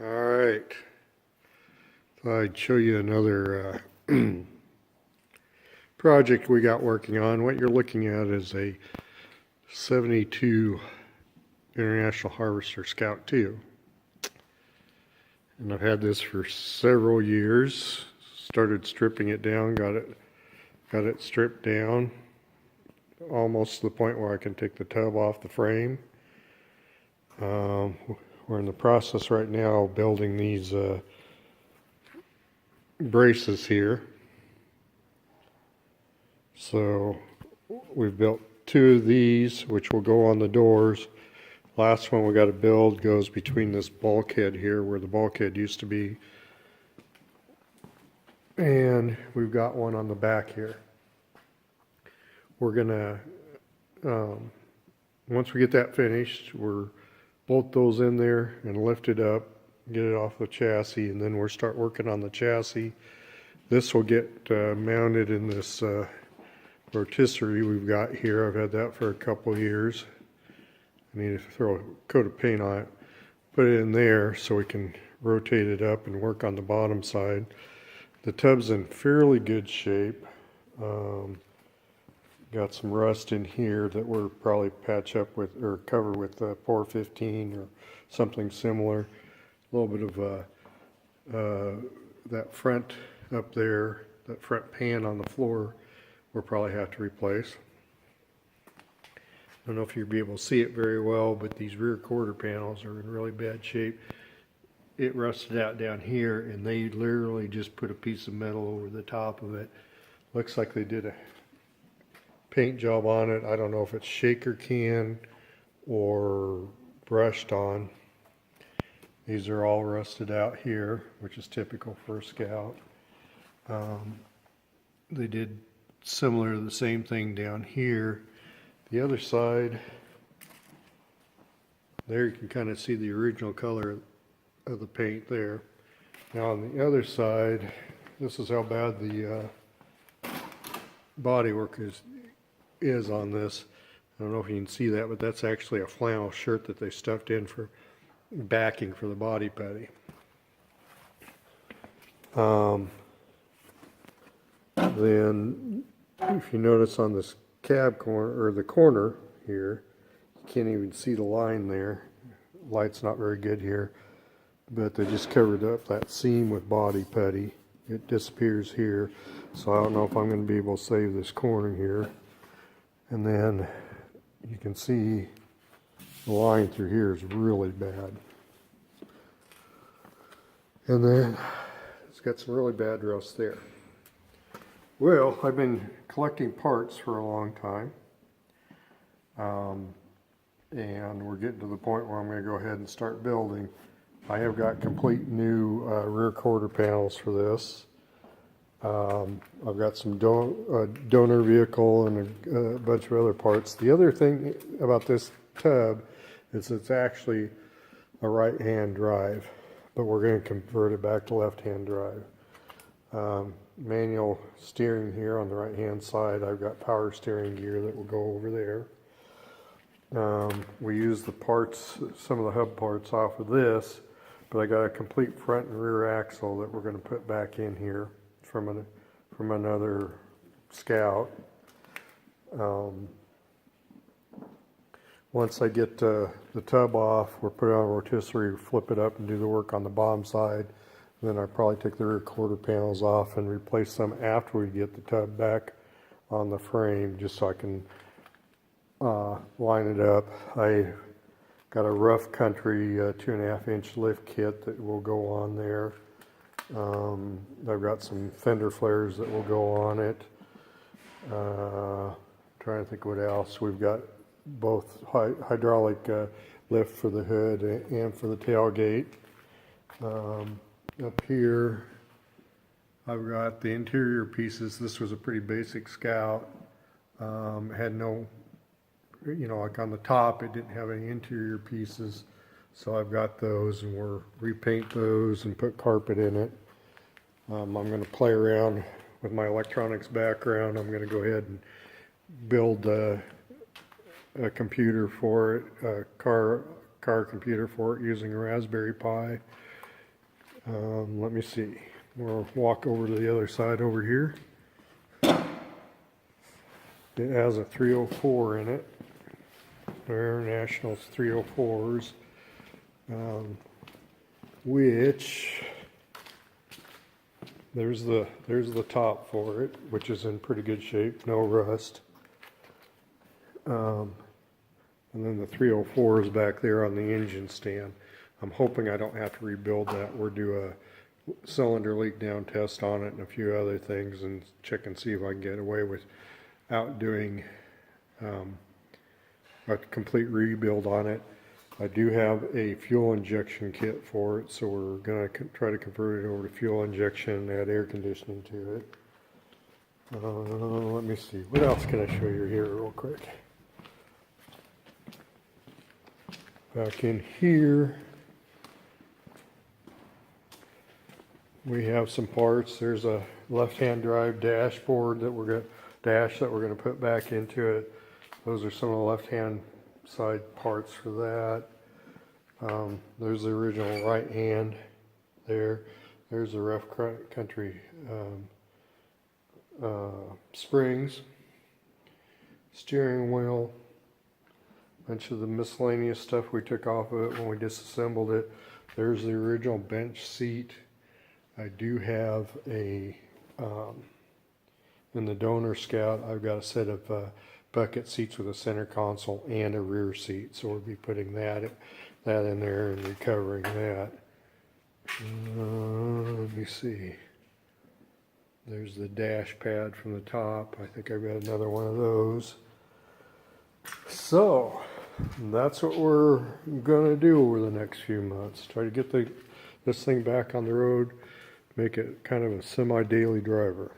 All right, so I'd show you another project we got working on. What you're looking at is a 72 International Harvester Scout 2. And I've had this for several years. Started stripping it down, got it stripped down almost to the point where I can take the tub off the frame. We're in the process right now of building these braces here. So we've built two of these, which will go on the doors. Last one we got to build goes between this bulkhead here where the bulkhead used to be, and we've got one on the back here. We're gonna once we get that finished, we're bolt those in there and lift it up, get it off the chassis, and then we'll start working on the chassis. This will get mounted in this rotisserie we've got here. I've had that for a couple of years. I need to throw a coat of paint on it, put it in there so we can rotate it up and work on the bottom side. The tub's in fairly good shape. Got some rust in here that we'll probably patch up with or cover with Pour 15 or something similar. A little bit of that front up there, that front pan on the floor, we'll probably have to replace. I don't know if you'll be able to see it very well, but these rear quarter panels are in really bad shape. It rusted out down here, and they literally just put a piece of metal over the top of it. Looks like they did a paint job on it. I don't know if it's shaker can or brushed on. These are all rusted out here, which is typical for a Scout. They did similar, the same thing down here. The other side, there you can kind of see the original color of the paint there. Now on the other side, this is how bad the bodywork is on this. I don't know if you can see that, but that's actually a flannel shirt that they stuffed in for backing for the body putty. Then if you notice on this cab corner, or the corner here, you can't even see the line there. Light's not very good here, but they just covered up that seam with body putty. It disappears here, so I don't know if I'm going to be able to save this corner here. And then you can see the line through here is really bad. And then it's got some really bad rust there. Well, I've been collecting parts for a long time. And we're getting to the point where I'm going to go ahead and start building. I have got complete new rear quarter panels for this. I've got some donor vehicle and a bunch of other parts. The other thing about this tub is it's actually a right-hand drive, but we're going to convert it back to left-hand drive. Manual steering here on the right-hand side. I've got power steering gear that will go over there. We use the parts, some of the hub parts off of this, but I got a complete front and rear axle that we're going to put back in here from another Scout. Once I get the tub off, we'll put it on a rotisserie, flip it up, and do the work on the bottom side. Then I'll probably take the rear quarter panels off and replace them after we get the tub back on the frame, just so I can line it up. I got a Rough Country 2.5 inch lift kit that will go on there. I've got some fender flares that will go on it. Trying to think what else. We've got both hydraulic lift for the hood and for the tailgate. Up here I've got the interior pieces. This was a pretty basic Scout. Had no, like on the top it didn't have any interior pieces, so I've got those, and we'll repaint those and put carpet in it. I'm going to play around with my electronics background. I'm going to go ahead and build a computer for it, a car computer for it using a Raspberry Pi. Let me see. We'll walk over to the other side over here. It has a 304 in it. International's 304s, which there's the top for it, which is in pretty good shape, no rust. And then the 304 is back there on the engine stand. I'm hoping I don't have to rebuild that. We'll do a cylinder leak down test on it and a few other things and check and see if I can get away without doing a complete rebuild on it. I do have a fuel injection kit for it, so we're going to try to convert it over to fuel injection and add air conditioning to it. Let me see. What else can I show you here real quick? Back in here, we have some parts. There's a left-hand drive dashboard that we're going to put back into it. Those are some of the left-hand side parts for that. There's the original right hand there. There's the rough country springs, steering wheel, bunch of the miscellaneous stuff we took off of it when we disassembled it. There's the original bench seat. I do have a in the donor Scout, I've got a set of bucket seats with a center console and a rear seat, so we'll be putting that in there and recovering that. Let me see. There's the dash pad from the top. I think I've got another one of those. So that's what we're gonna do over the next few months. Try to get this thing back on the road, make it kind of a semi-daily driver.